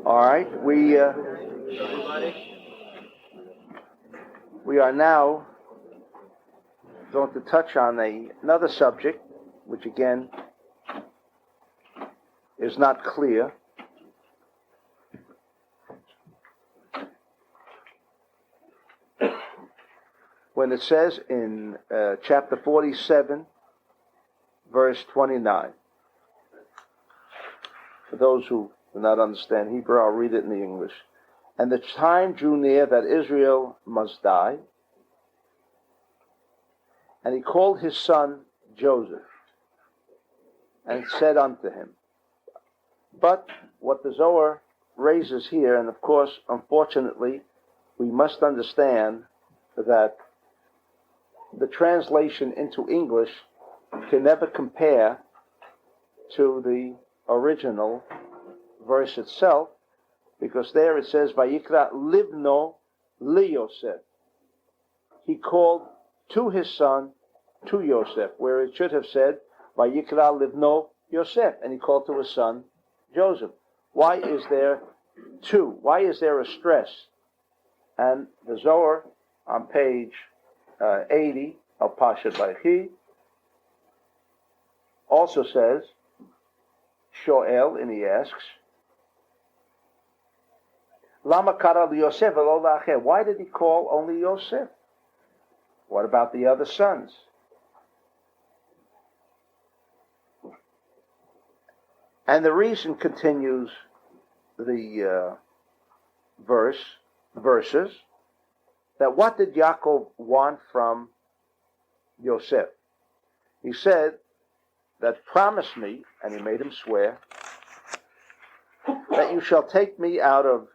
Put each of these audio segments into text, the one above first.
All right, we are now going to touch on another subject, which again is not clear. When it says in chapter 47, verse 29, for those who do not understand Hebrew, I'll read it in the English. And the time drew near that Israel must die, and he called his son Joseph, and said unto him. But what the Zohar raises here, and of course, unfortunately, we must understand that the translation into English can never compare to the original verse itself, because there it says, Vayikra livno li Yosef. He called to his son, to Yosef, where it should have said, Vayikra livno Yosef, and he called to his son, Joseph. Why is there two? Why is there a stress? And the Zohar on page 80 of Parshat Vayechi also says, Shoel, and he asks, Lama kara li Yosef v'lo la'acher? Why did he call only Yosef? What about the other sons? And the reason, continues the verses, that what did Yaakov want from Yosef? He said that, promise me, and he made him swear, that you shall take me out of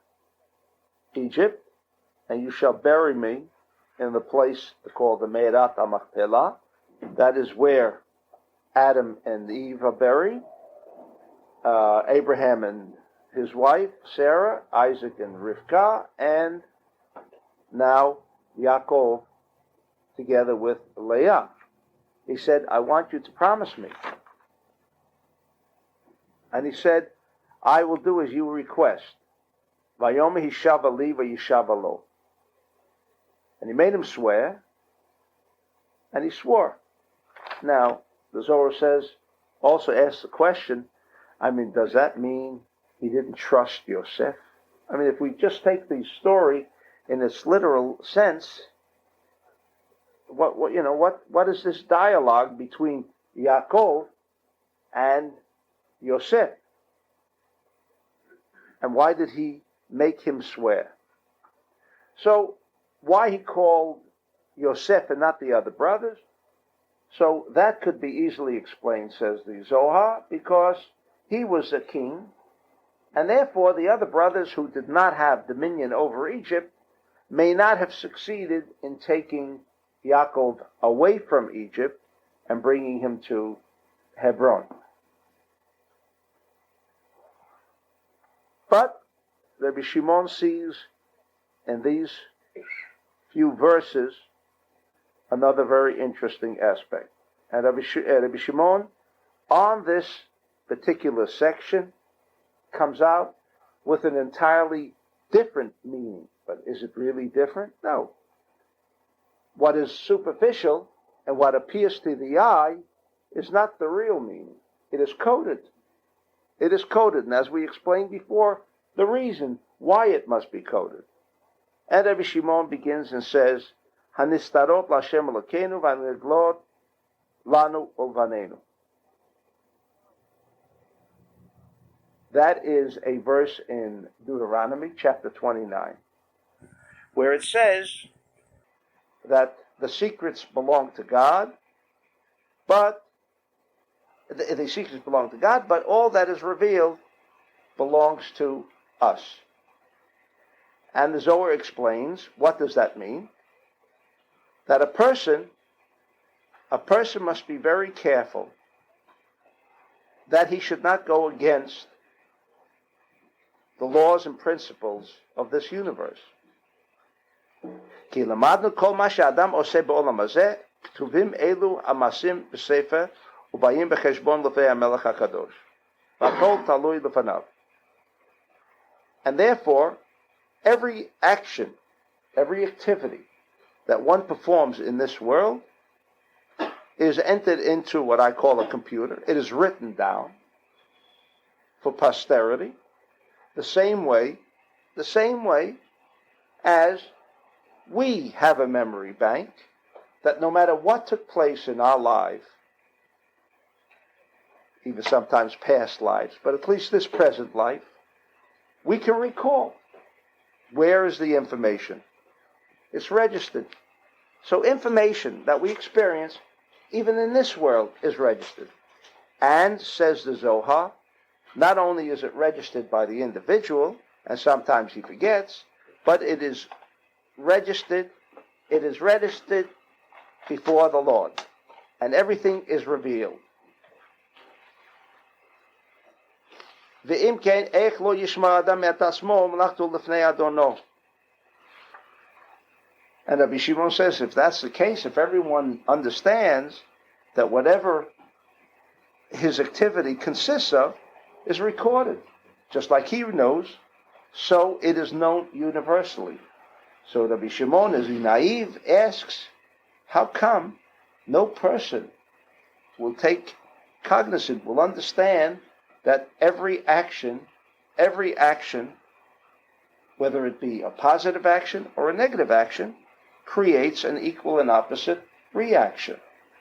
Egypt, and you shall bury me in the place called the Me'erat HaMachpelah. That is where Adam and Eve are buried, Abraham and his wife, Sarah, Isaac and Rivkah, and now Yaakov together with Leah. He said, I want you to promise me. And he said, I will do as you request. Vayomi hishava li vayishava lo. And he made him swear, and he swore. Now, the Zohar says, also asks the question, does that mean he didn't trust Yosef? If we just take the story in its literal sense, what is this dialogue between Yaakov and Yosef? And why did he make him swear? So, why he called Yosef and not the other brothers? So that could be easily explained, says the Zohar, because he was a king, and therefore the other brothers who did not have dominion over Egypt may not have succeeded in taking Yaakov away from Egypt and bringing him to Hebron. But Rabbi Shimon sees in these few verses another very interesting aspect. And Rabbi Shimon, on this particular section, comes out with an entirely different meaning. But is it really different? No. What is superficial and what appears to the eye is not the real meaning. It is coded. It is coded, and as we explained before, the reason why it must be coded. And Rabbi Shimon begins and says, Hanistarot Lashem Elokeinu v'Neglot Lanu Ulvanenu. That is a verse in Deuteronomy chapter 29, where it says that the secrets belong to God, but the secrets belong to God, but all that is revealed belongs to us. And the Zohar explains, what does that mean? That a person must be very careful that he should not go against the laws and principles of this universe. כי למדנו כל מה שאדם עושה בעולם הזה, כתובים אלו המעשים בספר, ובאים בחשבון לפי המלך הקדוש. והכל תלוי לפניו. And therefore, every action, every activity that one performs in this world is entered into what I call a computer. It is written down for posterity, the same way as we have a memory bank that no matter what took place in our life, even sometimes past lives, but at least this present life, we can recall. Where is the information? It's registered. So information that we experience, even in this world, is registered. And, says the Zohar, not only is it registered by the individual, and sometimes he forgets, but it is registered before the Lord. And everything is revealed. ואם כן, איך לא ישמע אדם את עצמו ומלאכתו לפני אדונו? And Rabbi Shimon says, if that's the case, if everyone understands that whatever his activity consists of is recorded, just like he knows, so it is known universally. So Rabbi Shimon, as he naive, asks, how come no person will take cognizance, will understand that every action, whether it be a positive action or a negative action, creates an equal and opposite reaction.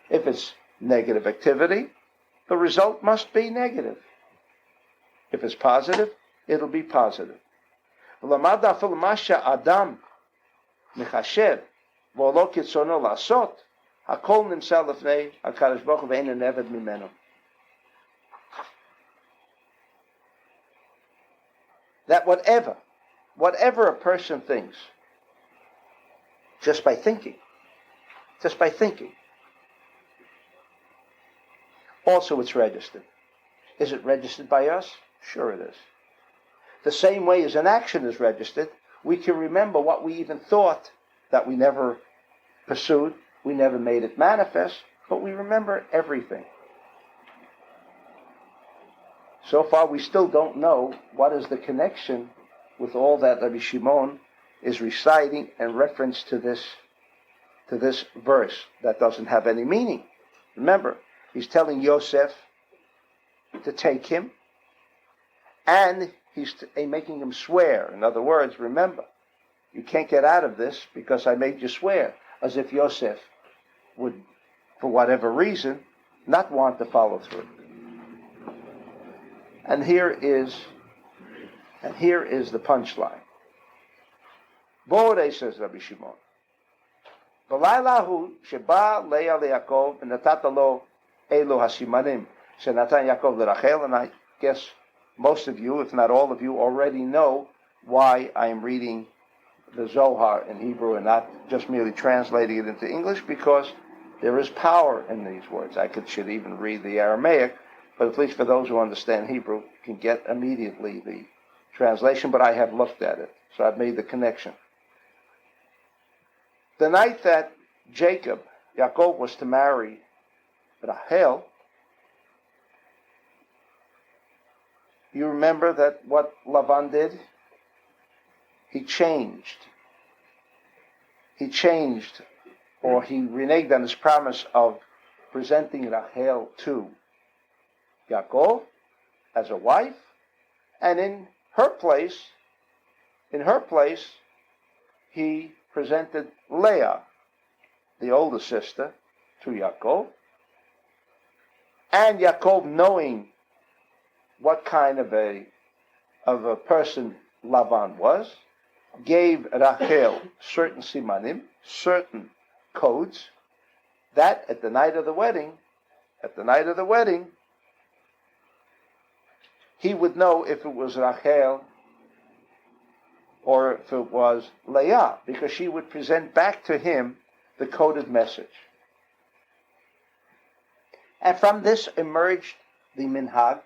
If it's negative activity, the result must be negative. If it's positive, it'll be positive. Adam מחשב ולא כרצונו לעשות, הכל נמצא לפני הקדוש ברוך הוא ואין הנבד ממנו. That whatever a person thinks, just by thinking, also it's registered. Is it registered by us? Sure it is. The same way as an action is registered, we can remember what we even thought that we never pursued, we never made it manifest, but we remember everything. So far, we still don't know what is the connection with all that Rabbi Shimon is reciting in reference to this verse that doesn't have any meaning. Remember, he's telling Yosef to take him, and he's making him swear. In other words, remember, you can't get out of this because I made you swear, as if Yosef would, for whatever reason, not want to follow through. And here is the punchline. Bore, says Rabbi Shimon. B'layla hu sheba Leah leYaakov v'natata lo elu hasimanim shenatan Yaakov leRachel. And I guess most of you, if not all of you, already know why I am reading the Zohar in Hebrew and not just merely translating it into English, because there is power in these words. I should even read the Aramaic, but at least for those who understand Hebrew, can get immediately the translation, but I have looked at it, so I've made the connection. The night that Yaakov was to marry Rachel, you remember that what Lavan did? He changed, or he reneged on his promise of presenting Rachel to Yaakov as a wife, and in her place, he presented Leah, the older sister, to Yaakov. And Yaakov, knowing what kind of a person Lavan was, gave Rachel certain simanim, certain codes, that at the night of the wedding, he would know if it was Rachel or if it was Leah, because she would present back to him the coded message. And from this emerged the minhag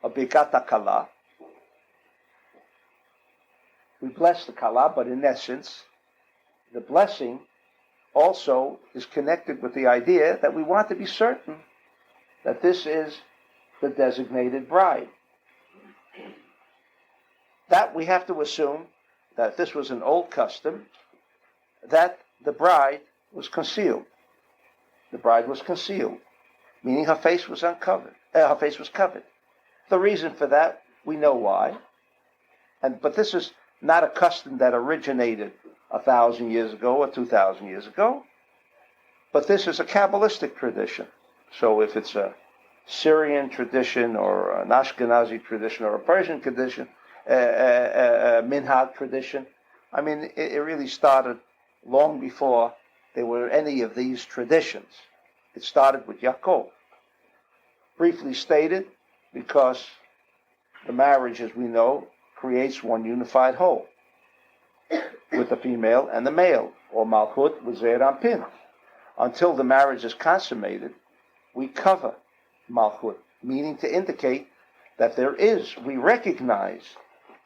of Birkat HaKalah. We bless the Kalah, but in essence, the blessing also is connected with the idea that we want to be certain that this is the designated bride. That we have to assume that this was an old custom, that the bride was concealed. The bride was concealed, meaning her face was uncovered. Her face was covered. The reason for that, we know why. But this is not a custom that originated 1,000 years ago or 2,000 years ago. But this is a Kabbalistic tradition. So if it's a Syrian tradition or an Ashkenazi tradition or a Persian tradition, minhag tradition, I mean, it really started long before there were any of these traditions. It started with Yaakov. Briefly stated, because the marriage, as we know, creates one unified whole with the female and the male, or Malchut with Zeir Anpin. Until the marriage is consummated, we cover Malchut, meaning to indicate that we recognize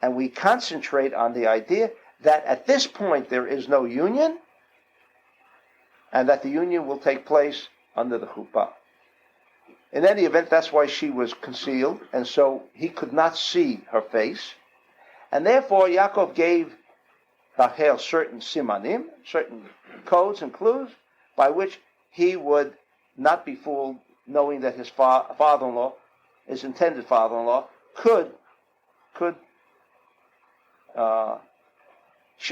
and we concentrate on the idea that at this point there is no union, and that the union will take place under the chuppah. In any event, that's why she was concealed, and so he could not see her face. And therefore, Yaakov gave Rachel certain simanim, certain codes and clues, by which he would not be fooled, knowing that his father-in-law, his intended father-in-law, could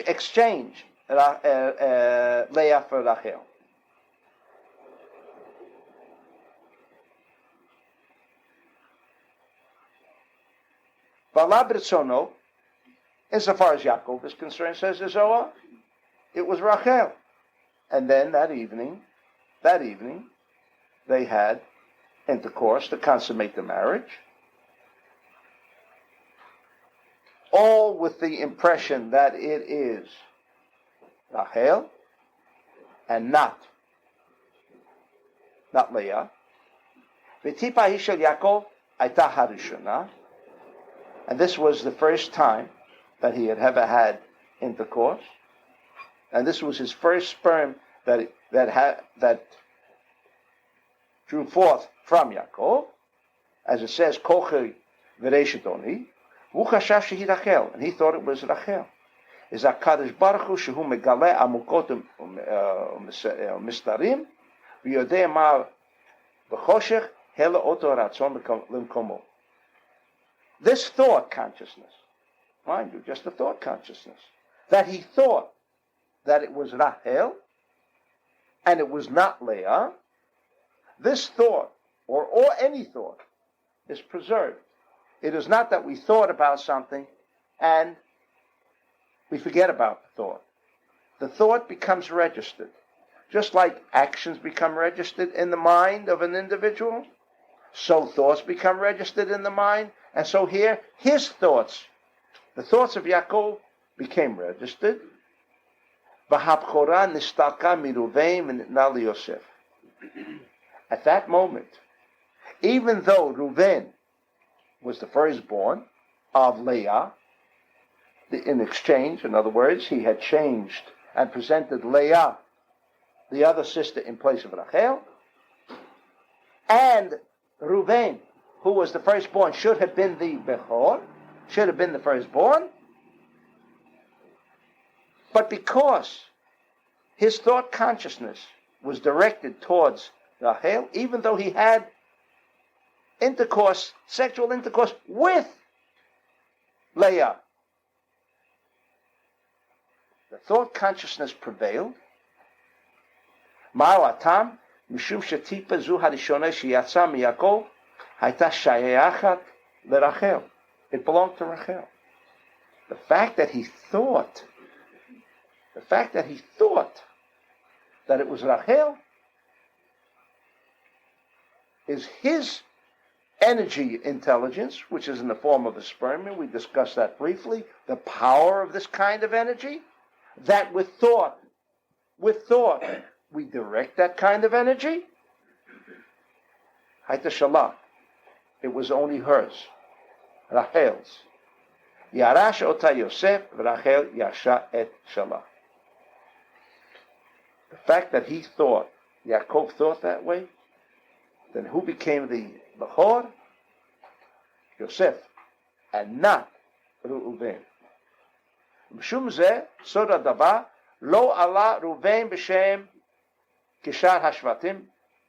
exchange Leah for Rachel. Valabritzono, insofar as Yaakov is concerned, says the Zohar, it was Rachel. And then that evening, they had intercourse to consummate the marriage, all with the impression that it is Rachel and not Leah. V'tipa hishel Yaakov aita harishona, and this was the first time that he had ever had intercourse, and this was his first sperm that drew forth from Yaakov, as it says, Kochei v'reishitoni, v'chashav shehi Rachel, and he thought it was Rachel. Is HaKadosh Baruch Hu shehu megale amukot u'mistarim, v'yodei ma v'choshech hela oto ratzon l'mkomo. This thought consciousness, mind you, just a thought consciousness, that he thought that it was Rachel and it was not Leah, this thought, or any thought, is preserved. It is not that we thought about something and we forget about the thought. The thought becomes registered. Just like actions become registered in the mind of an individual, so thoughts become registered in the mind. And so here, his thoughts, the thoughts of Yaakov, became registered. V'habchora nistalka miruveim v'nitna liYosef. At that moment, even though Reuven was the firstborn of Leah, in exchange, in other words, he had changed and presented Leah, the other sister, in place of Rachel, and Reuven, who was the firstborn, should have been the Bechor, should have been the firstborn, but because his thought consciousness was directed towards Rachel, even though he had intercourse, sexual intercourse with Leah, the thought consciousness prevailed. Ma'u atam mishum shetipa zu harishona sheyatsa miyakov hayta shayachat leRachel. It belonged to Rachel. The fact that he thought that it was Rachel is his energy intelligence, which is in the form of a sperm. We discussed that briefly. The power of this kind of energy, that with thought, we direct that kind of energy. Hayta shala. It was only hers, Rachel's. Yarash ota Yosef, Rachel yasha et shala. The fact that Yaakov thought that way, then who became the Bechor? Yosef, and not Reuven. Mishum zeh, sod hadavar, lo ala Reuven b'shem kishar hashvatim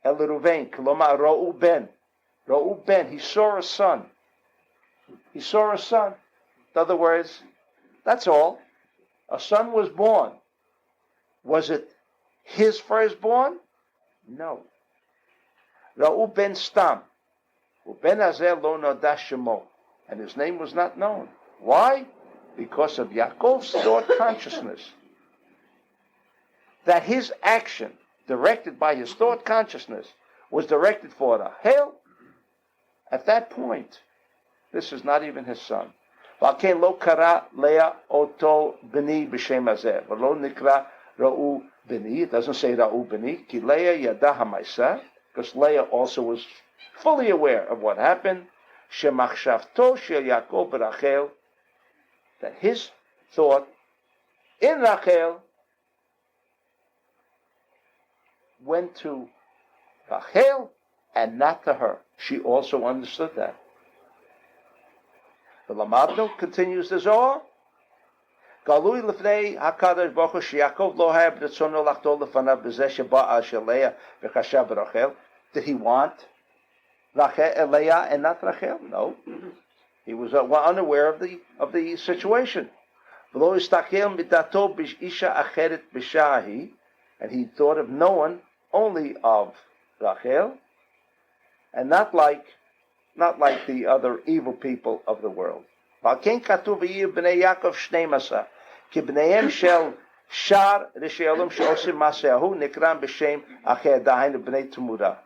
el Reuven, kolomar Reuben, he saw a son. He saw a son. In other words, that's all. A son was born. Was it his firstborn? No. Reuben stam. Uben hazel lo noda shemo. And his name was not known. Why? Because of Yaakov's thought consciousness. That his action, directed by his thought consciousness, was directed for Rachel. At that point, this is not even his son. V'alken lo kara Leah oto b'ni b'shem hazeh. V'lo nikra Ra'u b'ni. It doesn't say Ra'u b'ni. Ki Leah yada ha'maisa. Because Leah also was fully aware of what happened. Shemachshavto shel Yaakov b'Rachel. That his thought in Rachel went to Rachel and not to her. She also understood that. The Lamadno continues the Zohar. Galui lefnei Hakadosh Baruch Hu sheYaakov lo haya b'retzono lachtor lefanav b'zeh sheba'a shel Leah v'chashav b'Rachel. Did he want Leah and not Rachel? No. He was unaware of the situation. V'lo istakel midato b'isha acheret b'shahi, and he thought of no one, only of Rachel, and not like the other evil people of the world. V'alken katuv v'yiv b'nei Yaakov shnei masa, ki b'neihem shel shar risheolum she'osim maseahu nikram b'shem acher dahainu b'nei Tumura.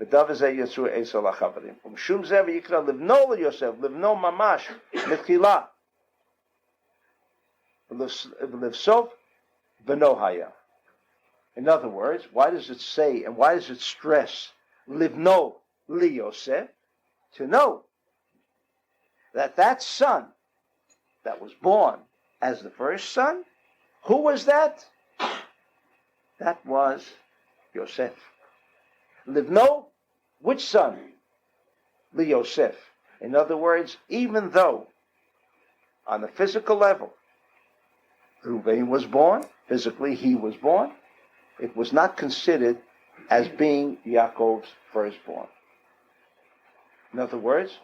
V'dav zeh yitzu Esau lachavarim. U'mshum zeh v'yikra livno l'Yosef, livno mamash, mitchila. V'livsov v'no haya. In other words, why does it say and why does it stress livno l'Yosef? To know that son that was born as the first son, who was that? That was Yosef. Livno, which son? Yosef. In other words, even though on the physical level Reuven was born, physically he was born, it was not considered as being Yaakov's firstborn. In other words,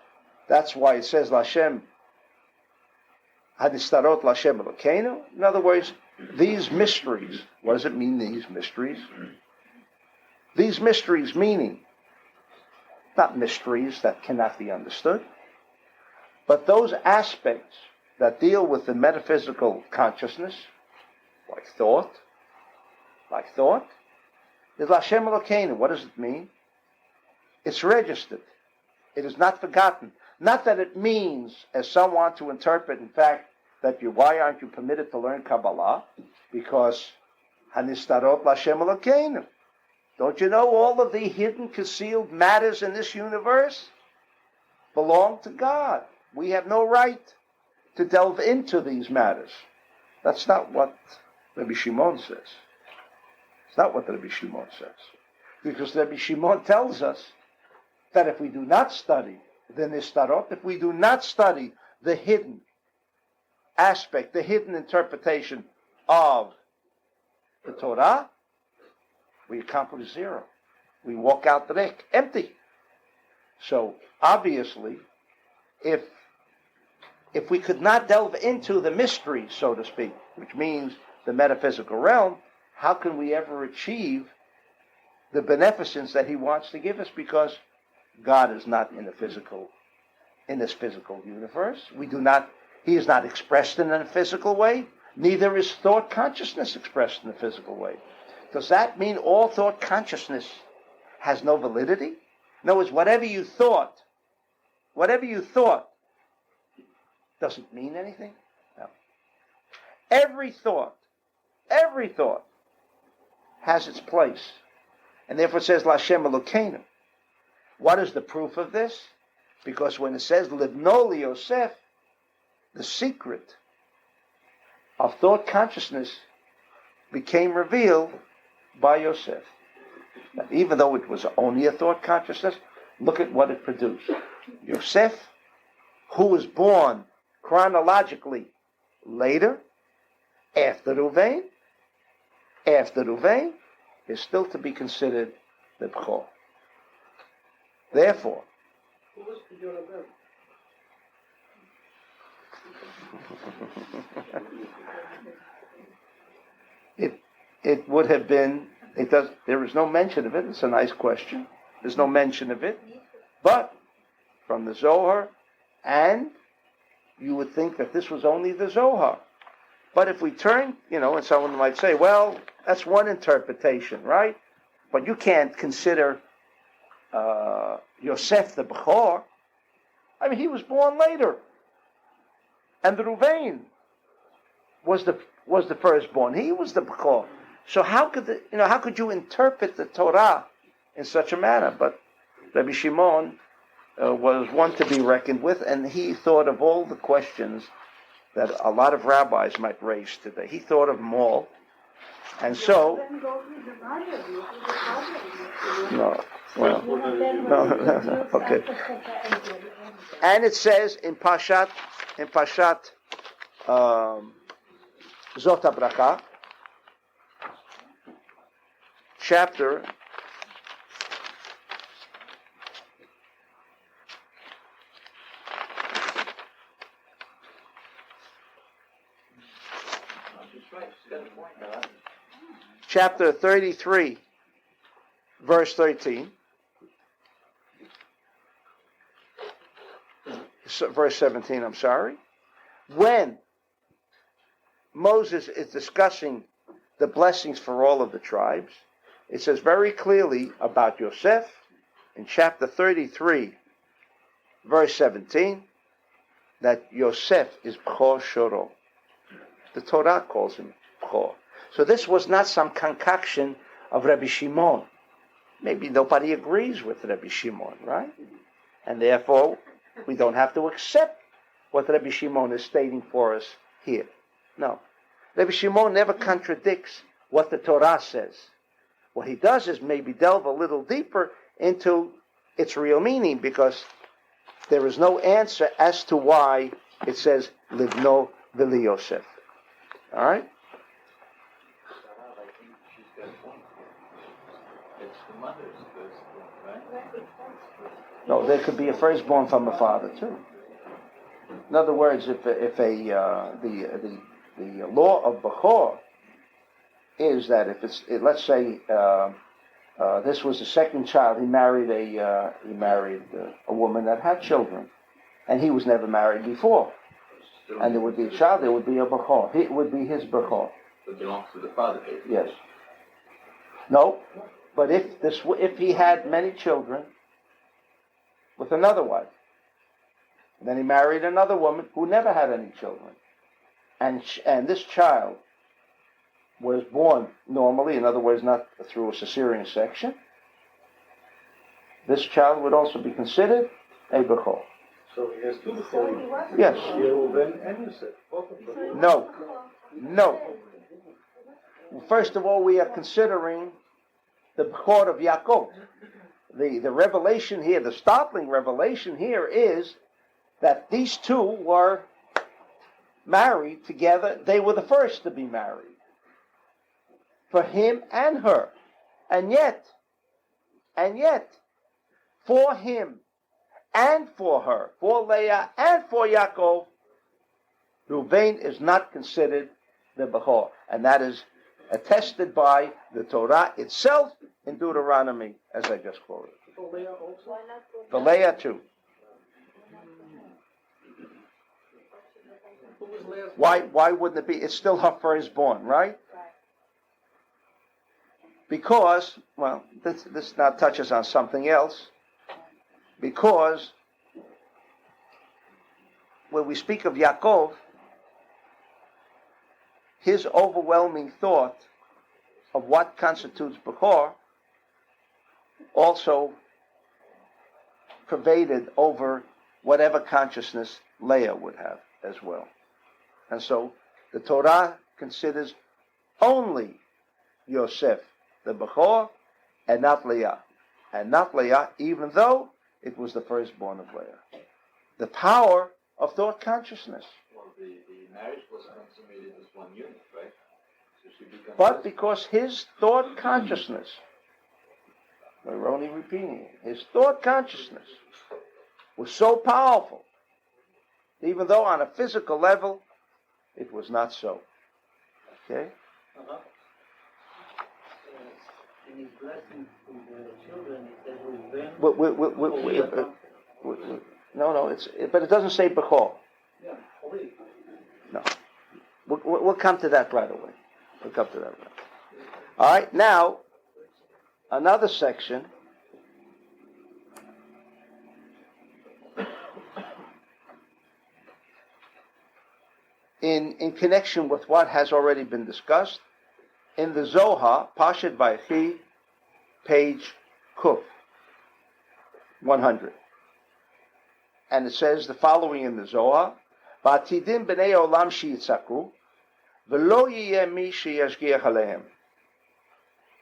that's why it says Lashem Hadistarot Lashem Elokeinu. In other words, these mysteries. What does it mean, these mysteries? These mysteries meaning not mysteries that cannot be understood, but those aspects that deal with the metaphysical consciousness, like thought, is Lashem Elokeinu. What does it mean? It's registered. It is not forgotten. Not that it means, as some want to interpret, in fact, that why aren't you permitted to learn Kabbalah? Because Hanistarot Lashem Elokeinu. Don't you know all of the hidden, concealed matters in this universe belong to God? We have no right to delve into these matters. That's not what Rabbi Shimon says. It's not what Rabbi Shimon says. Because Rabbi Shimon tells us that if we do not study the Nistarot, if we do not study the hidden aspect, the hidden interpretation of the Torah, we accomplish zero. We walk out the deck empty. So obviously, if we could not delve into the mystery, so to speak, which means the metaphysical realm, how can we ever achieve the beneficence that he wants to give us? Because God is not in this physical universe. He is not expressed in a physical way. Neither is thought consciousness expressed in a physical way. Does that mean all thought consciousness has no validity? In other words, whatever you thought doesn't mean anything? No. Every thought has its place. And therefore it says, Lashem Elokeinu. What is the proof of this? Because when it says Livno Yosef, the secret of thought consciousness became revealed by Yosef. Even though it was only a thought consciousness, look at what it produced. Yosef, who was born chronologically later, after Ruvain, is still to be considered the Bechor. Therefore, Who was the Rav Berg? it would have been, there is no mention of it. It's a nice question. There's no mention of it. But from the Zohar, and you would think that this was only the Zohar. But if we turn, and someone might say, well, that's one interpretation, right? But you can't consider Yosef the Bechor. I mean, he was born later. And the Ruvain was the firstborn. He was the Bechor. So how could you interpret the Torah in such a manner? But Rabbi Shimon was one to be reckoned with, and he thought of all the questions that a lot of rabbis might raise today. He thought of them all. And so, no, okay. And it says in Parshat Zot HaBracha, chapter chapter 33, verse 13, verse 17, I'm sorry. When Moses is discussing the blessings for all of the tribes, it says very clearly about Yosef in chapter 33, verse 17, that Yosef is Bechor Shoro. The Torah calls him Bechor. So this was not some concoction of Rabbi Shimon. Maybe nobody agrees with Rabbi Shimon, right? And therefore, we don't have to accept what Rabbi Shimon is stating for us here. No. Rabbi Shimon never contradicts what the Torah says. What he does is maybe delve a little deeper into its real meaning, because there is no answer as to why it says Livno V'li Yosef. All right? No, there could be a firstborn from a father too. In other words, if the law of Bechor is that if let's say this was the second child, he married a woman that had children, and he was never married before, and there would be a child, there would be a Bechor. It would be his Bechor. It belongs to the father, basically. Yes. No, but if he had many children with another wife, then he married another woman who never had any children, and this child was born normally, in other words, not through a cesarean section, this child would also be considered a Bechor. So he has two Bechorim. Yes. Reuben and Yosef, both of them. No. First of all, we are considering the Bechor of Yaakov. The revelation here, the startling revelation here is that these two were married together. They were the first to be married. For him and her. And yet, for him and for her, for Leah and for Yaakov, Reuven is not considered the Bechor. And that is attested by the Torah itself in Deuteronomy, as I just quoted. For Leah also? For Leah too. Who was Leah's Why wouldn't it be? It's still her firstborn, right? Because, well, this now touches on something else. Because when we speak of Yaakov, his overwhelming thought of what constitutes Bechor also pervaded over whatever consciousness Leah would have as well. And so the Torah considers only Yosef the Bechor, and not Leah. And not Leah, even though it was the firstborn of Leah. The power of thought consciousness. Well, the marriage was consummated as one unit, right? So she becomes. But because his thought consciousness, we're only repeating it, his thought consciousness was so powerful, even though on a physical level, it was not so. Okay? In his blessing to the children, he said, but it doesn't say Bechor. yeah, No. We'll come to that right away. We'll come to that right away. All right, now, another section. In connection with what has already been discussed, in the Zohar, Parshat Vayechi, page Kuf, 100. And it says the following in the Zohar, V'atidim b'nei olam sheyitzaku, v'lo yiyeh mi sheyashgiach alehem.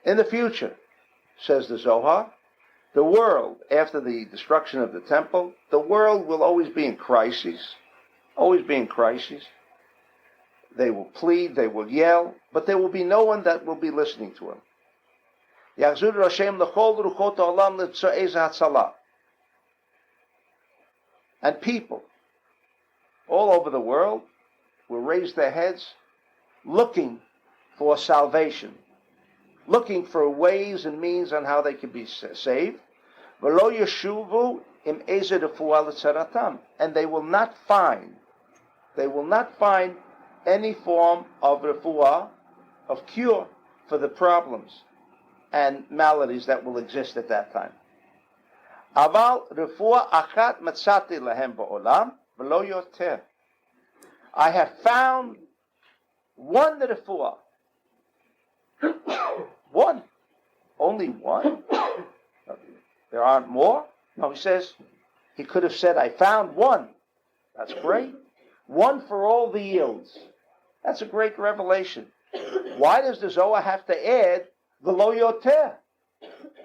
In the future, says the Zohar, the world, after the destruction of the temple, the world will always be in crisis, always be in crisis. They will plead, they will yell, but there will be no one that will be listening to him. Yachzur Hashem l'chol ruchot ha'olam l'tzo'ez ha'tzalah. And people all over the world will raise their heads looking for salvation, looking for ways and means on how they can be saved. V'lo yeshuvu im ezer refuah l'tzaratam. And they will not find any form of refuah, of cure for the problems and maladies that will exist at that time. Aval refuah achat matzati lahem ba'olam v'lo yoter. I have found one refuah. One. Only one? There aren't more? No, he says, he could have said, I found one. That's great. One for all the yields. That's a great revelation. Why does the Zohar have to add the lo yoter?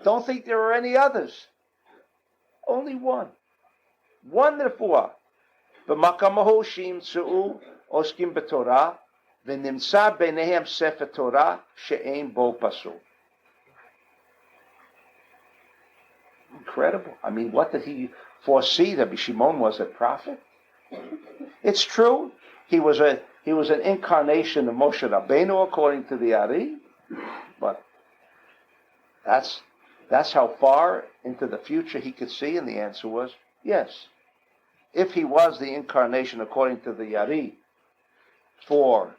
Don't think there are any others. Only one. One refuah. V'makamahu shimtzu oskim b'torah v'nimtza b'neihem sefer Torah she'ein bo pasul. Incredible. I mean, what did he foresee? That Shimon was a prophet? It's true. He was an incarnation of Moshe Rabbeinu according to the Ari, but that's how far into the future he could see, and the answer was yes. If he was the incarnation according to the Ari for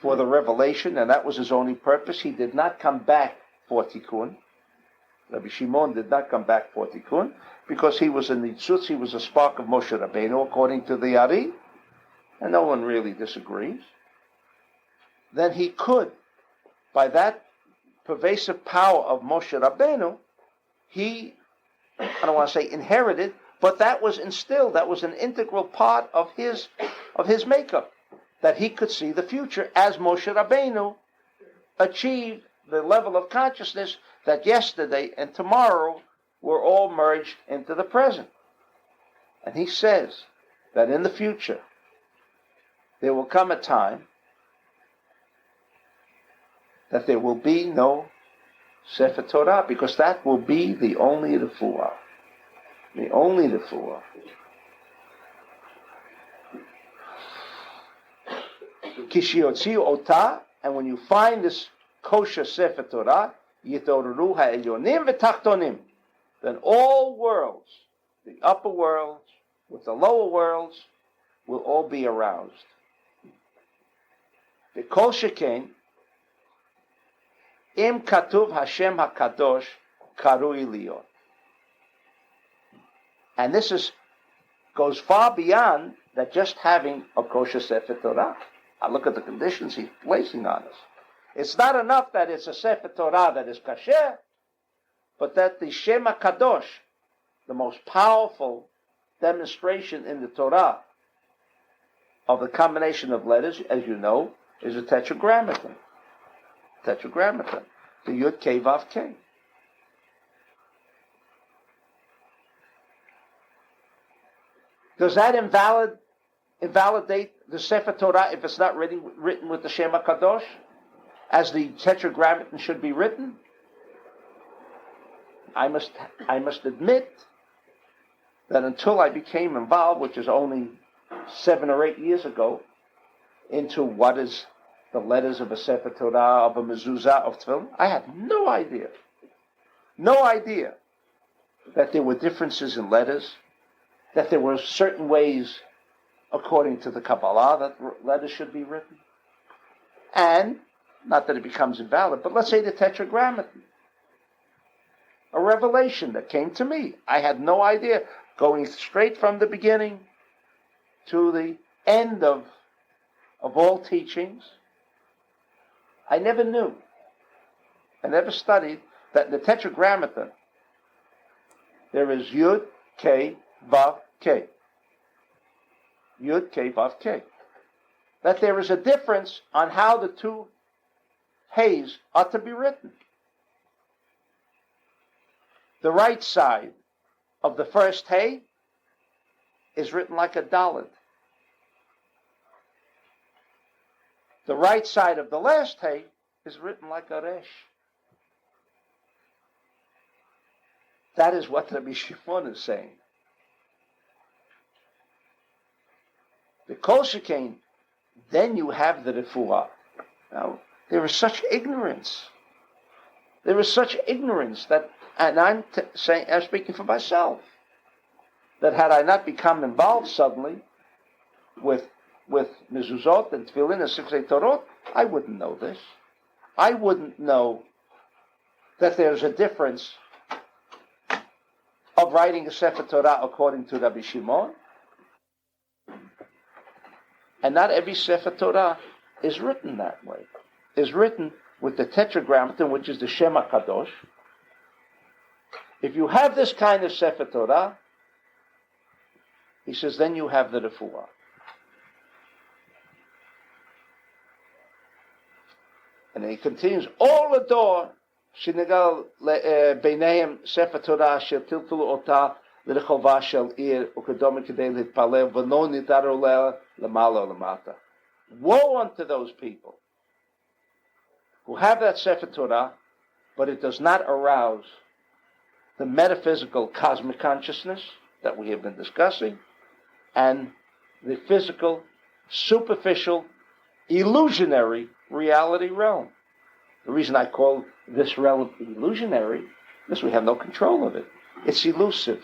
the revelation, and that was his only purpose, he did not come back for Tikkun. Rabbi Shimon did not come back for Tikkun because he was a Nitzutz, he was a spark of Moshe Rabbeinu according to the Ari, and no one really disagrees. Then he could, by that pervasive power of Moshe Rabbeinu, he, I don't want to say inherited, but that was instilled, that was an integral part of his makeup, that he could see the future as Moshe Rabbeinu achieved the level of consciousness that yesterday and tomorrow were all merged into the present. And he says that in the future, there will come a time that there will be no Sefer Torah, because that will be the only refuah. The only refuah. Kishiyotziu ota, and when you find this kosher Sefer Torah, Yitoru ha'elyonim v'tachtonim, then all worlds, the upper worlds with the lower worlds, will all be aroused. V'kol sheken, im katuv Hashem HaKadosh karui liyot. And this goes far beyond that just having a kosher Sefer Torah. I look at the conditions he's placing on us. It's not enough that it's a Sefer Torah that is kasher, but that the Shem HaKadosh, the most powerful demonstration in the Torah of the combination of letters, as you know, is a tetragrammaton. Tetragrammaton. the Yud Kei Vav Kei. Does that invalidate the Sefer Torah if it's not written with the Shem HaKadosh, as the Tetragrammaton should be written? I must admit that until I became involved, which is only 7 or 8 years ago, into what is the letters of a Sefer Torah, of a mezuzah, of tefillin, I had no idea that there were differences in letters, that there were certain ways, according to the Kabbalah, that letters should be written. And, not that it becomes invalid, but let's say the Tetragrammaton, a revelation that came to me. I had no idea, going straight from the beginning to the end of all teachings. I never knew. I never studied that in the Tetragrammaton there is Yud, Kei, Vav, Kei. Yud, Kei, Vav, Kei. That there is a difference on how the two Heys are to be written. The right side of the first Hey is written like a Dalet. The right side of the last Hey is written like a Resh. That is what Rabbi Shimon is saying. The Kol Shekain, then you have the Refuah. Now, there is such ignorance. There is such ignorance that, and I'm speaking for myself, that had I not become involved suddenly with mezuzot and tefillin and sifrei Torot, I wouldn't know this. I wouldn't know that there's a difference of writing a Sefer Torah according to Rabbi Shimon. And not every Sefer Torah is written that way. Is written with the Tetragrammaton, which is the Shem HaKadosh. If you have this kind of Sefer Torah, he says, then you have the Refuah. And then he continues, all the door, Shinigal Beineim Sefer Torah, Shel Tiltulu Ota, L'Rechovah Shel Ir, Ukedom Kedei L'Itpalel, V'no Nitaru Le'ah, L'Mala L'Mata. Woe unto those people who have that Sefer Torah, but it does not arouse the metaphysical cosmic consciousness that we have been discussing, and the physical, superficial, illusionary reality realm. The reason I call this realm illusionary is we have no control of it. It's elusive.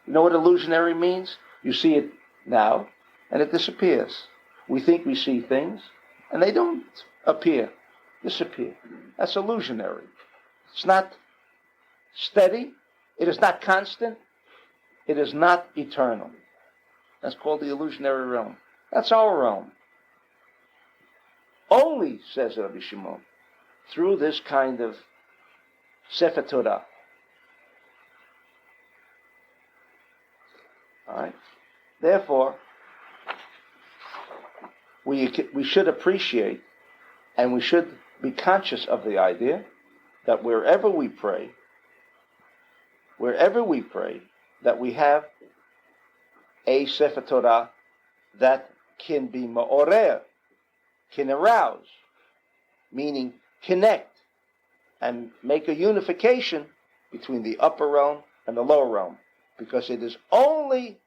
You know what illusionary means? You see it now, and it disappears. We think we see things, and they don't appear, disappear. That's illusionary. It's not steady. It is not constant. It is not eternal. That's called the illusionary realm. That's our realm. Only, says Rabbi Shimon, through this kind of Sefer Torah. All right? Therefore, we should appreciate and we should be conscious of the idea that wherever we pray, that we have a Sefer Torah that can be ma'orer, can arouse, meaning connect and make a unification between the upper realm and the lower realm, because it is only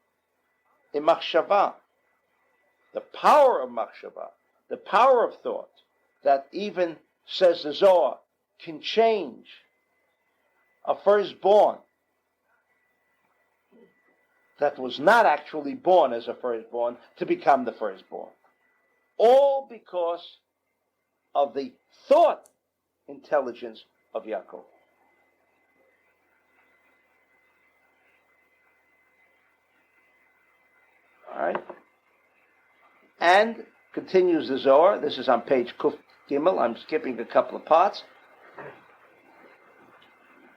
in machshava, the power of machshava, the power of thought, that even, says the Zohar, can change a firstborn that was not actually born as a firstborn to become the firstborn. All because of the thought intelligence of Yaakov. All right? And continues the Zohar. This is on page Kuf Gimel. I'm skipping a couple of parts.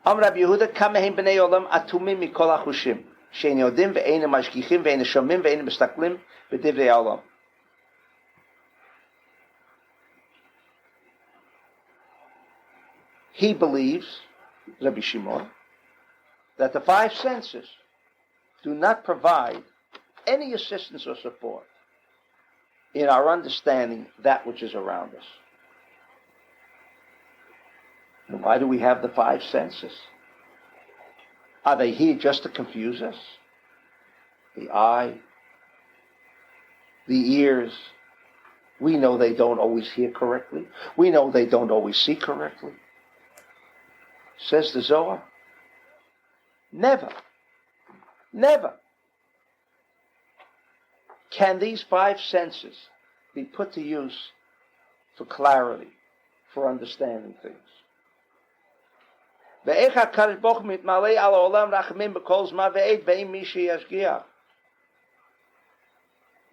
Am Rabbi Yehuda kamehem b'nei olam atumim mikol achushim shein yodim ve'ein mashgichim ve'ein shomim ve'ein mestaklim b'divrei olam. he believes, Rabbi Shimon, that the five senses do not provide any assistance or support in our understanding that which is around us. And why do we have the five senses? Are they here just to confuse us? The eye, the ears, we know they don't always hear correctly. We know they don't always see correctly. Says the Zohar, never can these five senses be put to use for clarity, for understanding things. The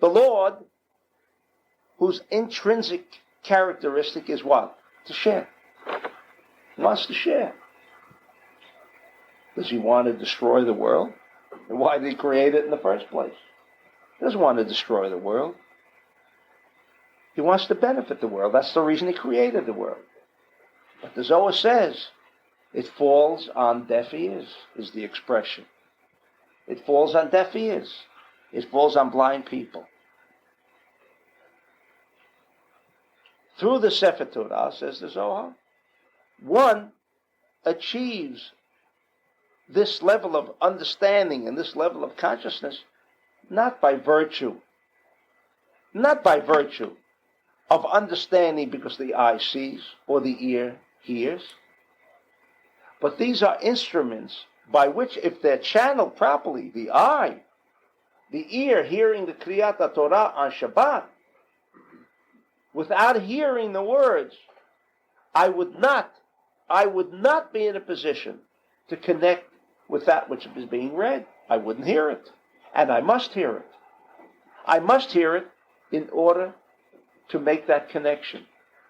Lord, whose intrinsic characteristic is what? To share. He wants to share. Does he want to destroy the world? And why did he create it in the first place? He doesn't want to destroy the world. He wants to benefit the world. That's the reason he created the world. But the Zohar says, it falls on deaf ears, is the expression. It falls on deaf ears. It falls on blind people. Through the Sefer Torah, says the Zohar, one achieves this level of understanding and this level of consciousness not by virtue of understanding because the eye sees or the ear hears, but these are instruments by which, if they're channeled properly, the eye, the ear hearing the Kriyat Torah on Shabbat, without hearing the words, I would not be in a position to connect with that which is being read. I wouldn't hear it. And I must hear it. I must hear it in order to make that connection.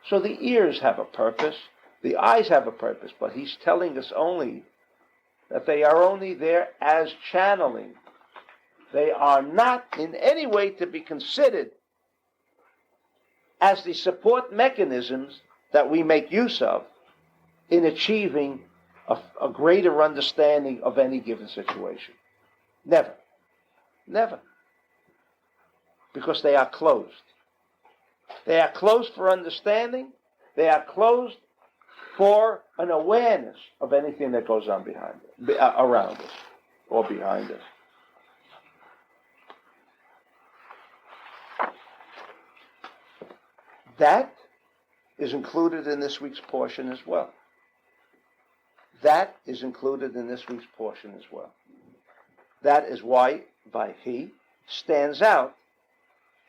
So the ears have a purpose, the eyes have a purpose, but he's telling us only that they are only there as channeling. They are not in any way to be considered as the support mechanisms that we make use of in achieving a greater understanding of any given situation. Never. Because they are closed. They are closed for understanding. They are closed for an awareness of anything that goes on around us or behind us. That is included in this week's portion as well. That is why Vayechi stands out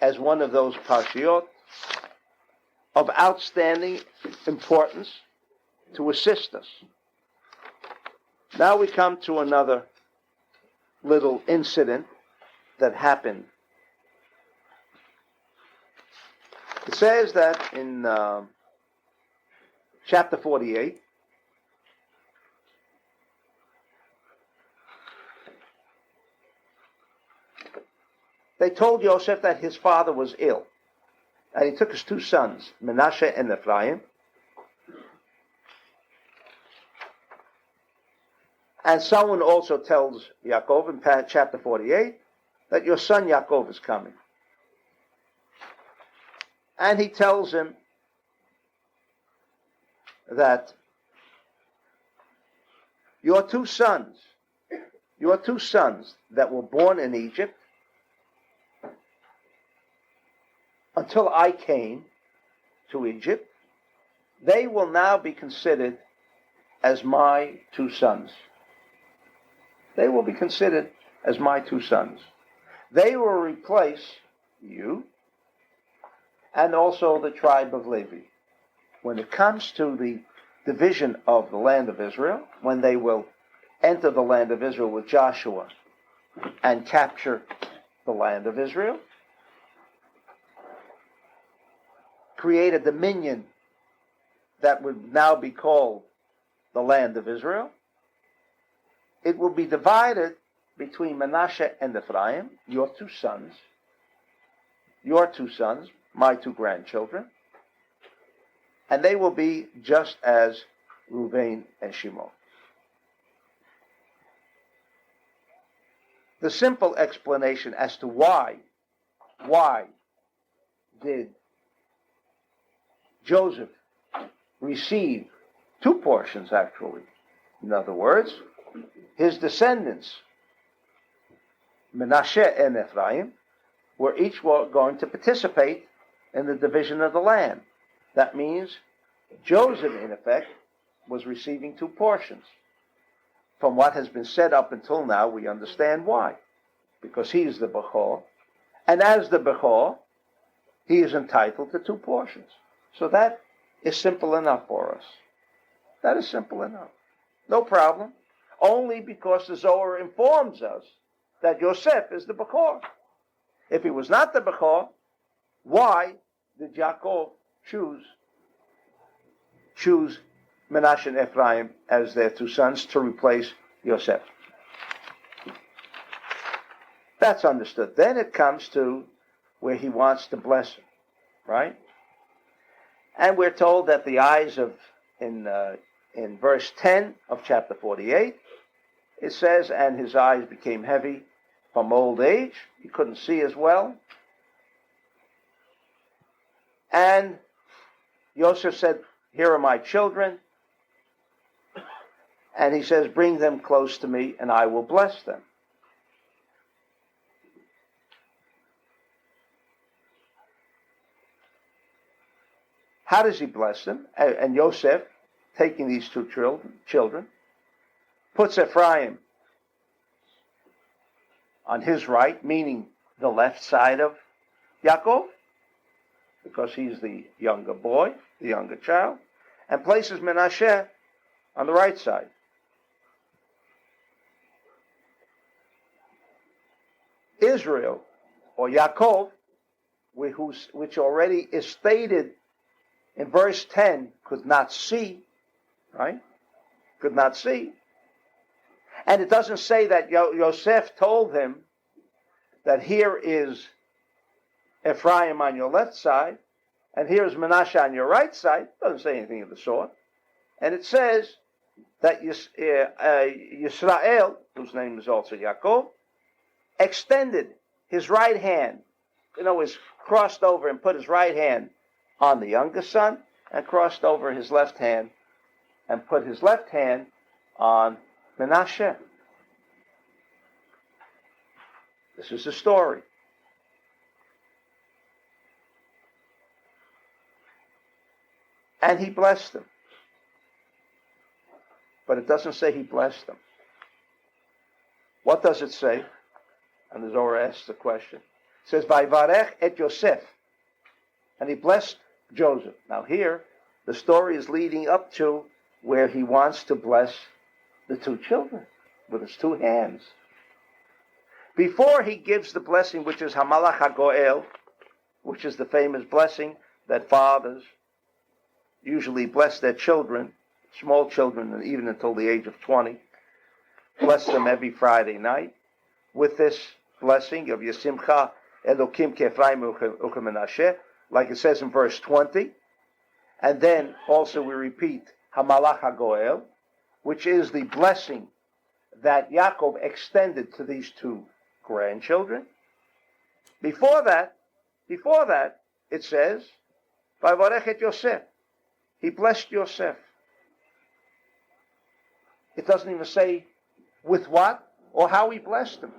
as one of those parshiot of outstanding importance to assist us. Now we come to another little incident that happened. It says that in chapter 48, they told Yosef that his father was ill. And he took his two sons, Manasseh and Ephraim. And someone also tells Yaakov in chapter 48 that your son Yaakov is coming. And he tells him that your two sons that were born in Egypt, until I came to Egypt, they will now be considered as my two sons. They will be considered as my two sons. They will replace you and also the tribe of Levi. When it comes to the division of the land of Israel, when they will enter the land of Israel with Joshua and capture the land of Israel, create a dominion that would now be called the land of Israel, it will be divided between Manasseh and Ephraim, your two sons, my two grandchildren, and they will be just as Reuven, and Shimon. The simple explanation as to why did Joseph receive two portions, actually. In other words, his descendants, Menashe and Ephraim, were each going to participate in the division of the land. That means Joseph, in effect, was receiving two portions. From what has been said up until now, we understand why. Because he is the Bechor, and as the Bechor, he is entitled to two portions. So that is simple enough for us. That is simple enough. No problem. Only because the Zohar informs us that Yosef is the Bechor. If he was not the Bechor, why did Yaakov choose Menashe and Ephraim as their two sons to replace Yosef? That's understood. Then it comes to where he wants to bless him, right? And we're told that the eyes of, in verse 10 of chapter 48, it says, and his eyes became heavy from old age. He couldn't see as well. And Yosef said, here are my children. And he says, bring them close to me and I will bless them. How does he bless them? And Yosef, taking these two children, puts Ephraim on his right, meaning the left side of Yaakov, because he's the younger boy, the younger child, and places Menashe on the right side. Israel, or Yaakov, which already is stated in verse 10, could not see, right? Could not see. And it doesn't say that Yosef told him that here is Ephraim on your left side, and here is Menashe on your right side. It doesn't say anything of the sort. And it says that Yisrael, whose name is also Yaakov, extended his right hand, is crossed over and put his right hand on the younger son, and crossed over his left hand and put his left hand on Menashe. This is the story. And he blessed them. But it doesn't say he blessed them. What does it say? And the Zohar asks the question. It says, Vayvarech et Yosef. And he blessed Joseph. Now here, the story is leading up to where he wants to bless the two children with his two hands. Before he gives the blessing, which is Hamalach HaGoel, which is the famous blessing that fathers usually bless their children, small children, and even until the age of 20, bless them every Friday night with this blessing of Yesimcha Elokim Ke'Ephraim U'Kemenashe, like it says in verse 20. And then also we repeat Hamalach HaGoel, which is the blessing that Yaakov extended to these two grandchildren. Before that, it says, Vayvarech et Yosef. He blessed Yosef. It doesn't even say with what or how he blessed him.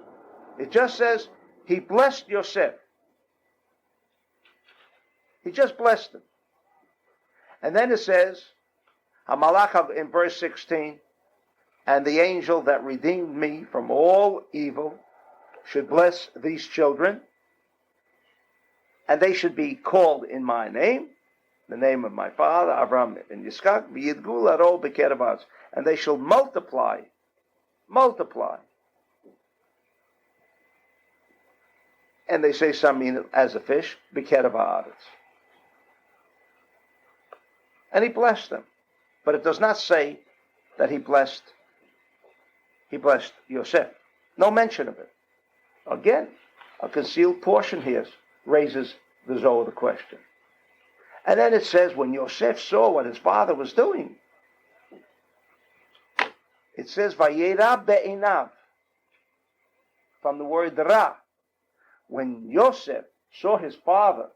It just says he blessed Yosef. He just blessed him. And then it says, Hamalach in verse 16, and the angel that redeemed me from all evil should bless these children, and they should be called in my name, the name of my father, Avram and Yitzchak, v'yidgu laro b'kerev haaretz, and they shall multiply. And they say some mean it as a fish, b'kerev haaretz. And he blessed them. But it does not say that he blessed Yosef. No mention of it. Again, a concealed portion here raises the Zohar the question. And then it says, when Yosef saw what his father was doing, It says, Vayera be'inav, from the word ra. When Yosef saw his father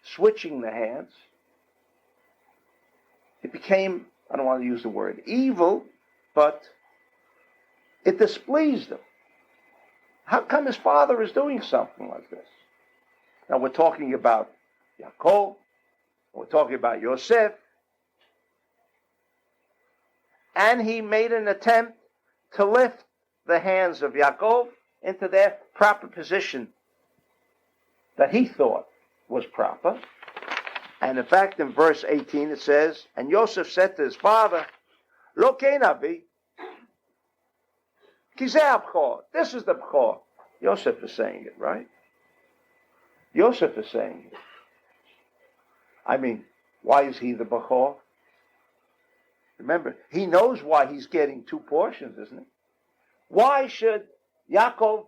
switching the hands, it became, I don't want to use the word evil, but it displeased him. How come his father is doing something like this? Now we're talking about Yaakov, we're talking about Yosef, and he made an attempt to lift the hands of Yaakov into their proper position that he thought was proper. And in fact, in verse 18 it says, and Yosef said to his father, Lo kenavi, kizeh b'chor. This is the b'chor. Yosef is saying it, right? Yosef is saying it. I mean, why is he the b'chor? Remember, he knows why he's getting two portions, isn't he? Why should Yaakov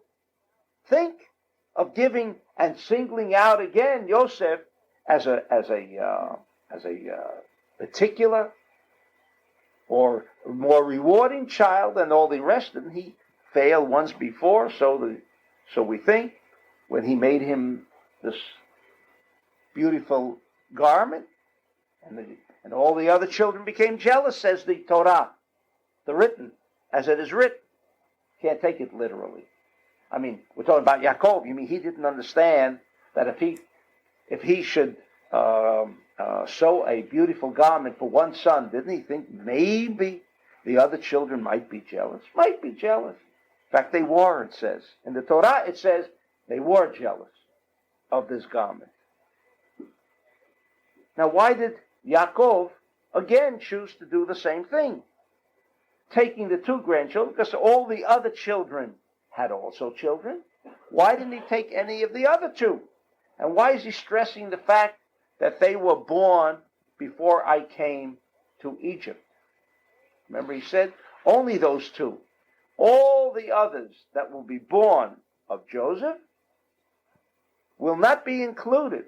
think of giving and singling out again Yosef as a particular or more rewarding child than all the rest of them? He failed once before, so we think, when he made him this beautiful garment, and all the other children became jealous, says the Torah, the written, as it is written. Can't take it literally. I mean, we're talking about Yaakov. You mean he didn't understand that if he should sew a beautiful garment for one son, didn't he think maybe the other children might be jealous? Might be jealous. In fact, they were, it says. In the Torah, it says they were jealous of this garment. Now, why did Yaakov again choose to do the same thing? Taking the two grandchildren, because all the other children had also children. Why didn't he take any of the other two? And why is he stressing the fact that they were born before I came to Egypt? Remember, he said, only those two. All the others that will be born of Joseph will not be included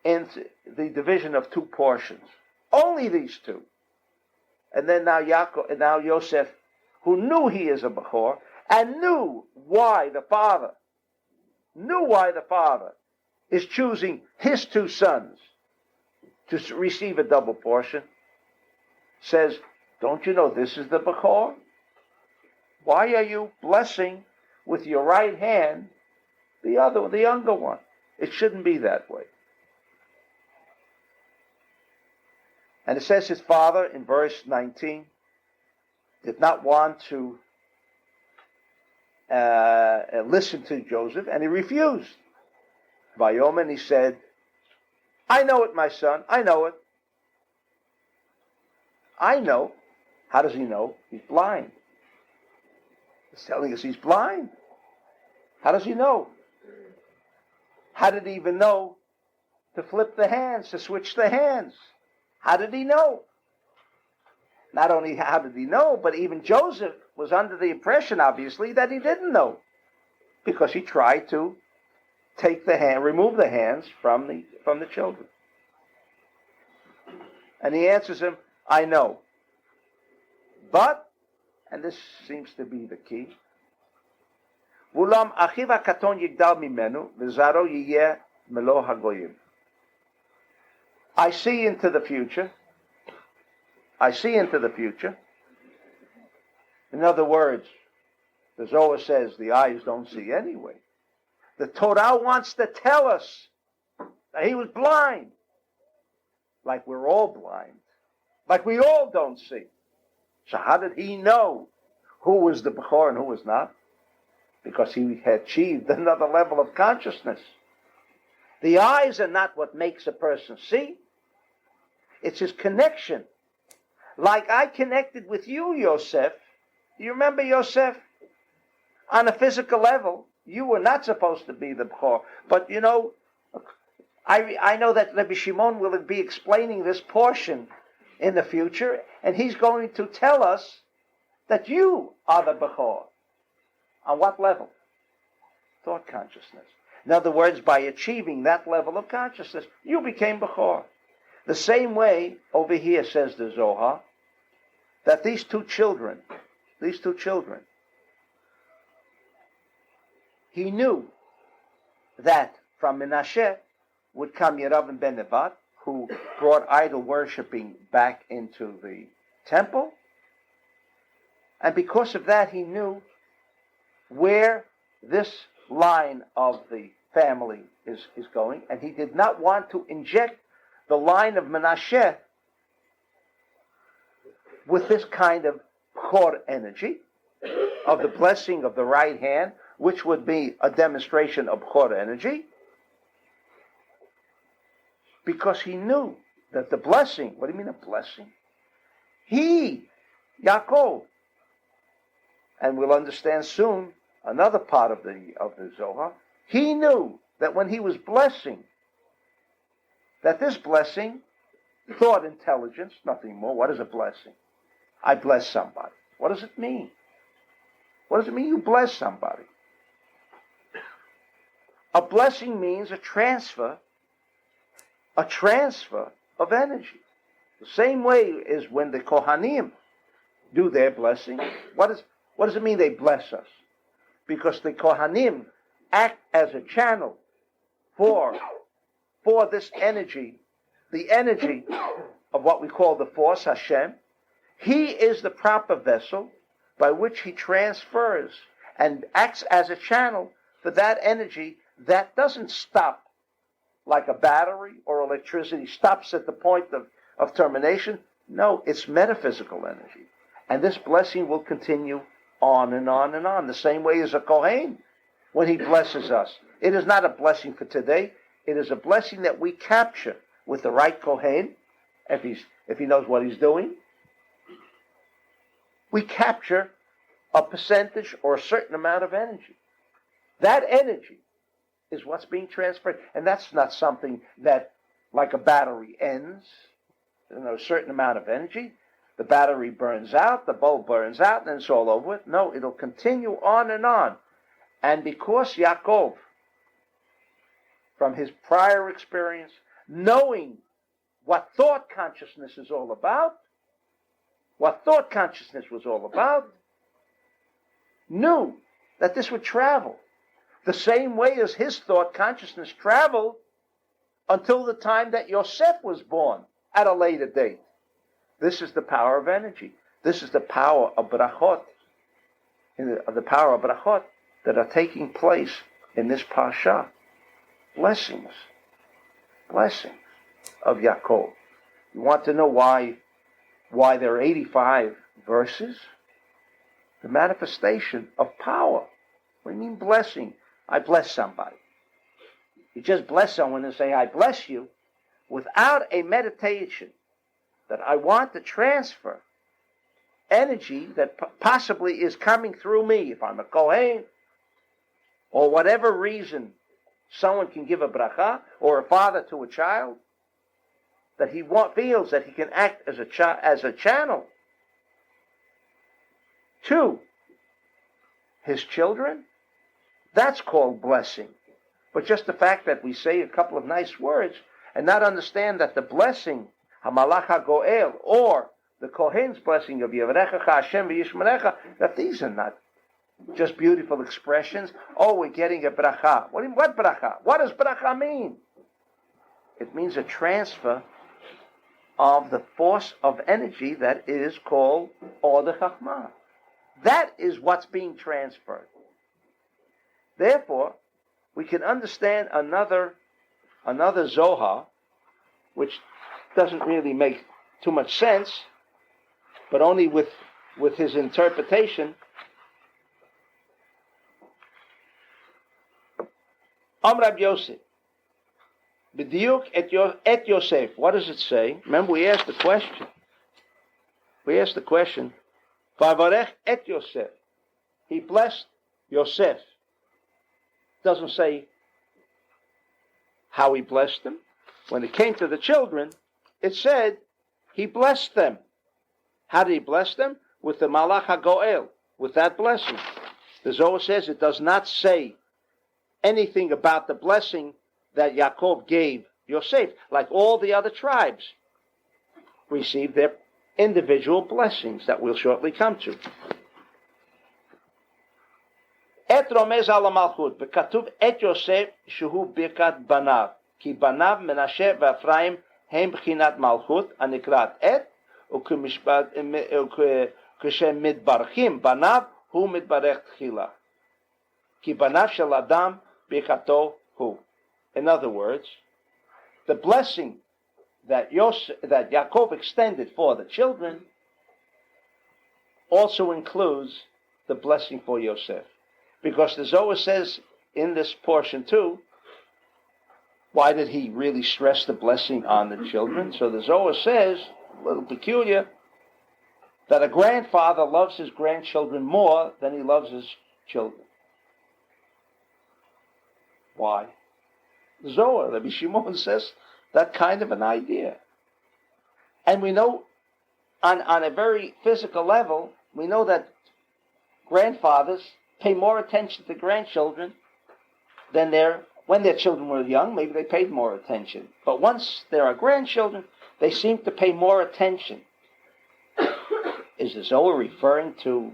in the division of two portions. Only these two. And then now Yosef, who knew he is a Bechor, and knew why the father is choosing his two sons to receive a double portion, says, don't you know this is the Bechor? Why are you blessing with your right hand the younger one? It shouldn't be that way. And it says his father in verse 19 did not want to listen to Joseph, and he refused. Vayomen, he said, I know it, my son, I know it. I know. How does he know? He's blind. He's telling us he's blind. How does he know? How did he even know to flip the hands, to switch the hands? How did he know? Not only how did he know, but even Joseph was under the impression, obviously, that he didn't know, because he tried to remove the hands from the children. And he answers him, I know. But, and this seems to be the key, Vulam achiv hakaton yigdal mimenu, v'zaro yiyeh melo hagoyim. I see into the future. In other words, the Zohar says the eyes don't see anyway. The Torah wants to tell us that he was blind. Like we're all blind. Like we all don't see. So how did he know who was the Bechor and who was not? Because he had achieved another level of consciousness. The eyes are not what makes a person see. It's his connection. Like I connected with you, Yosef. You remember Yosef? On a physical level, you were not supposed to be the Bechor. But you know, I know that Rabbi Shimon will be explaining this portion in the future, and he's going to tell us that you are the Bechor. On what level? Thought consciousness. In other words, by achieving that level of consciousness, you became Bechor. The same way, over here says the Zohar, that these two children, he knew that from Menashe would come Yeravam ben Nebat, who brought idol worshipping back into the temple. And because of that, he knew where this line of the family is going, and he did not want to inject the line of Menashe with this kind of chor energy, of the blessing of the right hand, which would be a demonstration of chor energy, because he knew that the blessing, what do you mean a blessing? He, Yaakov, and we'll understand soon another part of the Zohar, he knew that when he was blessing, that this blessing, thought intelligence, nothing more. What is a blessing? I bless somebody. What does it mean? What does it mean you bless somebody? A blessing means a transfer of energy. The same way as when the Kohanim do their blessing. What does it mean they bless us? Because the Kohanim act as a channel for this energy, the energy of what we call the force, Hashem. He is the proper vessel by which he transfers and acts as a channel for that energy that doesn't stop like a battery or electricity stops at the point of termination. No, it's metaphysical energy. And this blessing will continue on and on and on, the same way as a Kohen, when he blesses us. It is not a blessing for today. It is a blessing that we capture with the right Kohen, if he knows what he's doing. We capture a percentage or a certain amount of energy. That energy is what's being transferred. And that's not something that, like a battery, ends. A certain amount of energy. The battery burns out, the bulb burns out, and then it's all over with. No, it'll continue on and on. And because Yaakov, from his prior experience, knowing what thought consciousness is all about, what thought consciousness was all about, knew that this would travel the same way as his thought consciousness traveled until the time that Yosef was born at a later date. This is the power of energy. This is the power of brachot, the power of brachot that are taking place in this parsha. Blessings of Yaakov. You want to know why there are 85 verses? The manifestation of power. What do you mean blessing? I bless somebody. You just bless someone and say, I bless you, without a meditation that I want to transfer energy that possibly is coming through me, if I'm a Kohen, or whatever reason someone can give a bracha, or a father to a child, that he feels that he can act as a channel to his children. That's called blessing. But just the fact that we say a couple of nice words and not understand that the blessing, Hamalach HaGoel, or the Kohen's blessing of Yevrecha Hashem v'Yishmerecha, that these are not just beautiful expressions. Oh, we're getting a bracha. What bracha? What does bracha mean? It means a transfer of the force of energy that is called Or the Chachmah. That is what's being transferred. Therefore, we can understand another Zohar, which doesn't really make too much sense, but only with his interpretation. Amrab Yosef, B'diuk et Yosef. What does it say? Remember, we asked the question. Vavarech et Yosef. He blessed Yosef. Doesn't say how he blessed them. When it came to the children, it said he blessed them. How did he bless them? With the Malach HaGoel, with that blessing. The Zohar says it does not say anything about the blessing that Yaakov gave Yosef, like all the other tribes received individual blessings that we'll shortly come to. Et romez al malchut, bekatuv et Yosef shehu birkat banav, ki banav Menashe ve'Ephraim hem b'chinat malchut anikrat et, וכשמתברכים בניו הוא מתברך תחילה. כי בניו של אדם ברכתו הוא. In other words, the blessing that Yaakov extended for the children also includes the blessing for Yosef. Because the Zohar says in this portion too, why did he really stress the blessing on the children? So the Zohar says, a little peculiar, that a grandfather loves his grandchildren more than he loves his children. Why? Zohar, Rabbi Shimon says that kind of an idea. And we know on a very physical level, we know that grandfathers pay more attention to grandchildren than when their children were young, maybe they paid more attention. But once there are grandchildren, they seem to pay more attention. Is the Zohar referring to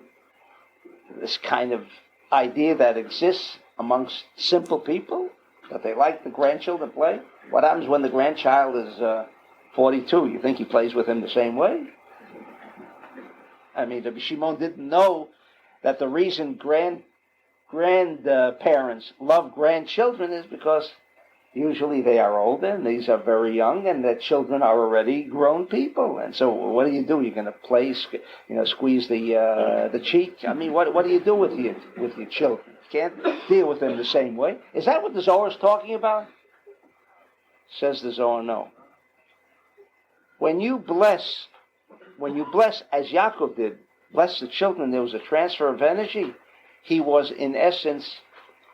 this kind of idea that exists amongst simple people? That they like the grandchildren play? What happens when the grandchild is 42? You think he plays with him the same way? I mean, Rabbi Shimon didn't know that the reason grandparents love grandchildren is because usually they are older and these are very young and their children are already grown people. And so what do? You're going to play, squeeze the cheek? I mean, what do you do with your children? You can't deal with them the same way. Is that what the Zohar is talking about? Says the Zohar, no. When you bless as Yaakov did, bless the children, there was a transfer of energy. He was in essence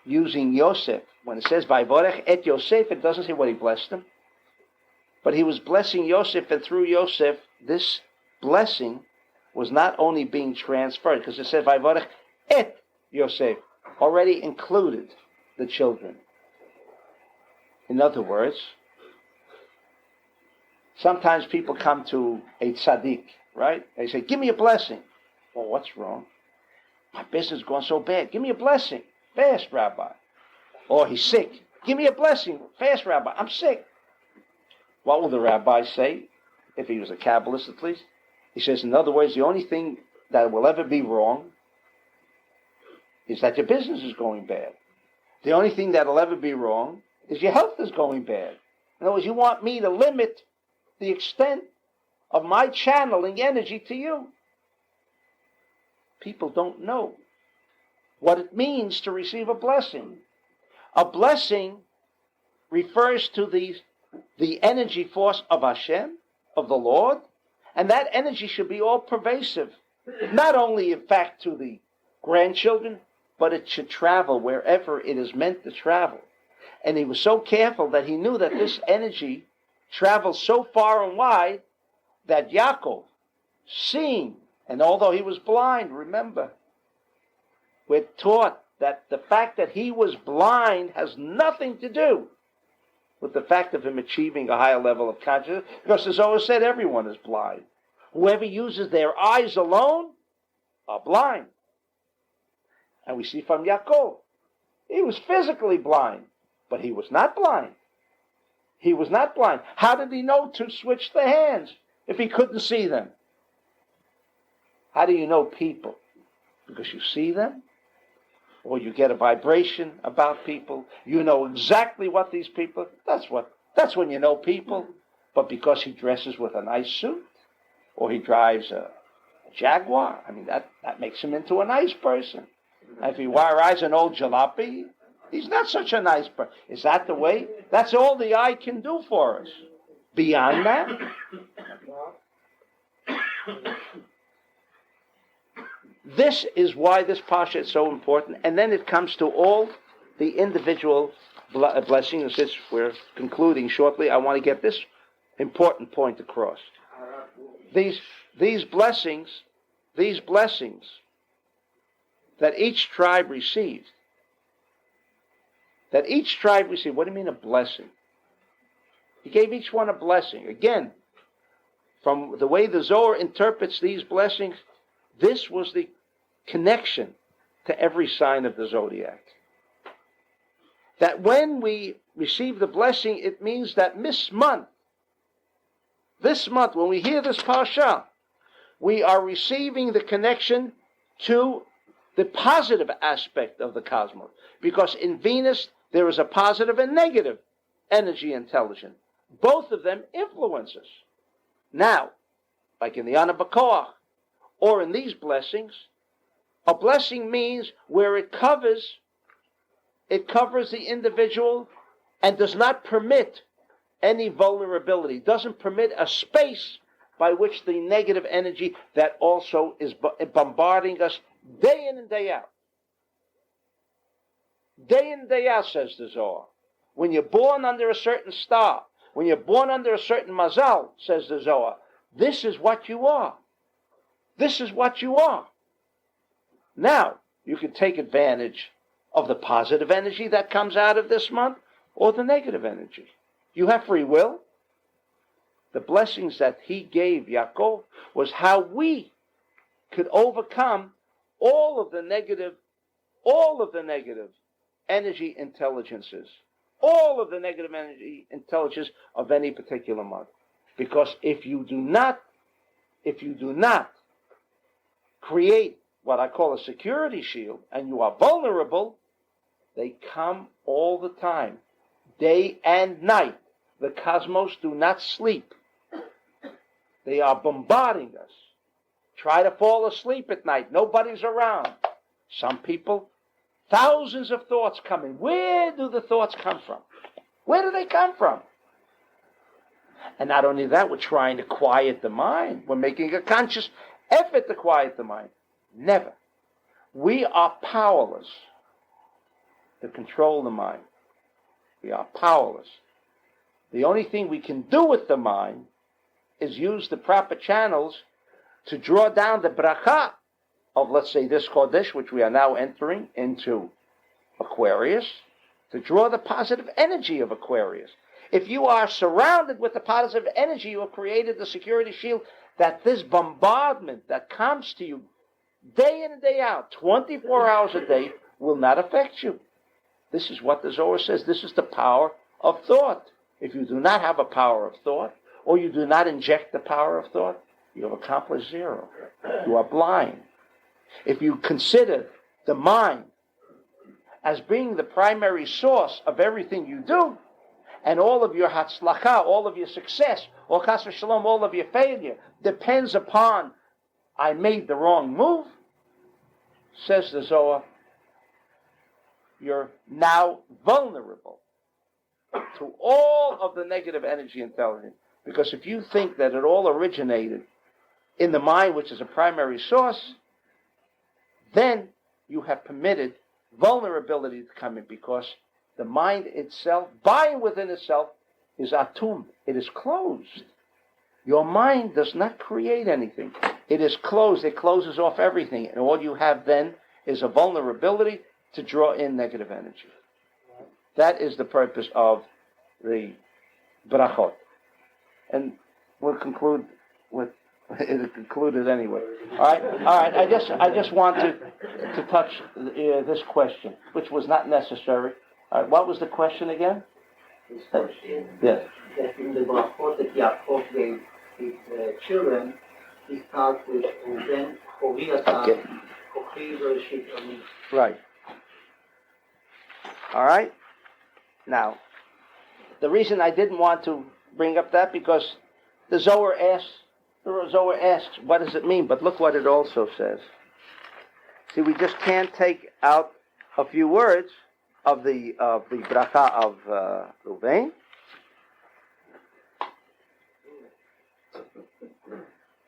using Yosef. When it says Vayivorech et Yosef, it doesn't say what he blessed him. But he was blessing Yosef, and through Yosef, this blessing was not only being transferred, because it says Vayivorech et Yosef, already included the children. In other words, sometimes people come to a tzaddik, right? They say, give me a blessing. Well, what's wrong? My business is going so bad. Give me a blessing. Fast, Rabbi. Or he's sick. Give me a blessing. Fast, Rabbi. I'm sick. What will the rabbi say, if he was a Kabbalist at least? He says, in other words, the only thing that will ever be wrong is that your business is going bad. The only thing that will ever be wrong is your health is going bad. In other words, you want me to limit the extent of my channeling energy to you. People don't know what it means to receive a blessing. A blessing refers to the energy force of Hashem, of the Lord, and that energy should be all pervasive. Not only, in fact, to the grandchildren, but it should travel wherever it is meant to travel. And he was so careful that he knew that this energy traveled so far and wide that Yaakov, seeing, and although he was blind, remember, we're taught that the fact that he was blind has nothing to do with the fact of him achieving a higher level of consciousness, because as Zohar said, everyone is blind. Whoever uses their eyes alone are blind. And we see from Yaakov, he was physically blind, but he was not blind. He was not blind. How did he know to switch the hands if he couldn't see them? How do you know people? Because you see them? Or you get a vibration about people. You know exactly what these people, that's when you know people. But because he dresses with a nice suit, or he drives a Jaguar, I mean, that makes him into a nice person. And if he rides an old jalopy, he's not such a nice person. Is that the way? That's all the eye can do for us. Beyond that, this is why this Parsha is so important. And then it comes to all the individual blessings. Since we're concluding shortly, I want to get this important point across. These blessings that each tribe received. What do you mean a blessing? He gave each one a blessing. Again, from the way the Zohar interprets these blessings, this was the connection to every sign of the zodiac. That when we receive the blessing, it means that this month, when we hear this parsha, we are receiving the connection to the positive aspect of the cosmos. Because in Venus, there is a positive and negative energy intelligence. Both of them influence us. Now, like in the Ana B'Koach, or in these blessings, a blessing means where it covers the individual and does not permit any vulnerability, doesn't permit a space by which the negative energy that also is bombarding us day in and day out. Day in and day out, says the Zohar. When you're born under a certain star, when you're born under a certain mazal, says the Zohar, this is what you are. This is what you are. Now, you can take advantage of the positive energy that comes out of this month or the negative energy. You have free will. The blessings that he gave Yaakov was how we could overcome all of the negative energy intelligences, all of the negative energy intelligence of any particular month. Because if you do not create what I call a security shield, and you are vulnerable, they come all the time, day and night. The cosmos do not sleep. They are bombarding us. Try to fall asleep at night. Nobody's around. Some people, thousands of thoughts come in. Where do the thoughts come from? Where do they come from? And not only that, we're trying to quiet the mind. We're making a conscious effort to quiet the mind. Never. We are powerless to control the mind. We are powerless. The only thing we can do with the mind is use the proper channels to draw down the bracha of, let's say, this Chodesh, which we are now entering into Aquarius, to draw the positive energy of Aquarius. If you are surrounded with the positive energy, you have created the security shield that this bombardment that comes to you day in and day out, 24 hours a day, will not affect you. This is what the Zohar says. This is the power of thought. If you do not have a power of thought, or you do not inject the power of thought, you have accomplished zero. You are blind. If you consider the mind as being the primary source of everything you do, and all of your hatzlacha, all of your success, or chas v'shalom, all of your failure, depends upon, I made the wrong move, says the Zohar, you're now vulnerable to all of the negative energy intelligence. Because if you think that it all originated in the mind, which is a primary source, then you have permitted vulnerability to come in, because the mind itself, by and within itself, is atum. It is closed. Your mind does not create anything. It is closed. It closes off everything. And all you have then is a vulnerability to draw in negative energy. That is the purpose of the brachot. And we'll conclude with it concluded anyway. All right. I just want to touch this question, which was not necessary. All right, what was the question again? His question, yes. That in the brachot that Yaakov gave his children, he starts with Reuven, Choviata, Kochi, Bereshit, Ani. Right. All right. Now, the reason I didn't want to bring up that, because the Zohar asks, what does it mean? But look what it also says. See, we just can't take out a few words of the bracha of Reuven.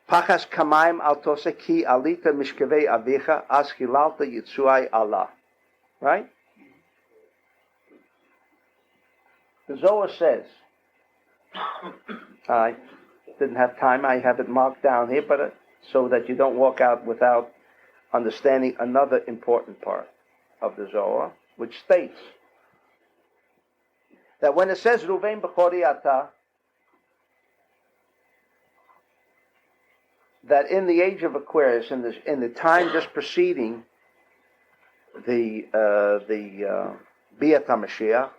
Pachas kamaim al tosek ki alita mishkevei avicha as hilalta yitzuai Allah. Right? The Zohar says, I didn't have time, I have it marked down here, but so that you don't walk out without understanding another important part of the Zohar, which states that when it says Reuven b'chori ata, that in the age of Aquarius, in the time just preceding the Biat HaMashiach,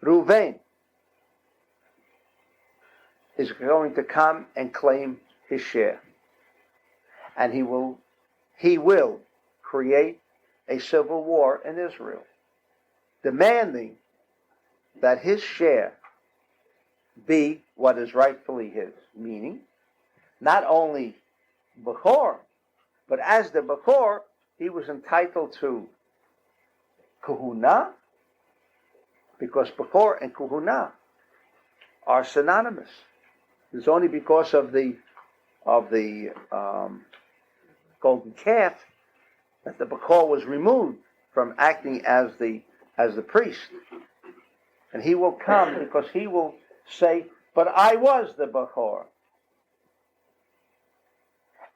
Reuven is going to come and claim his share, and he will create a civil war in Israel, demanding that his share be what is rightfully his, meaning not only Bechor, but as the Bechor, he was entitled to Kahuna, because Bechor and Kahuna are synonymous. It's only because of the golden calf that the Bechor was removed from acting as the priest. And he will come because he will say, but I was the Bechor.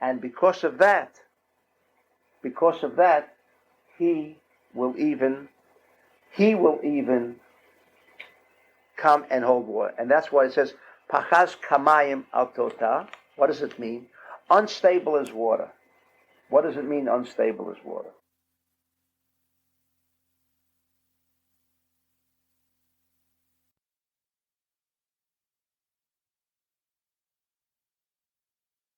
And because of that, he will even come and hold war. And that's why it says, Pachaz kamayim al tota. What does it mean? Unstable as water. What does it mean, unstable as water?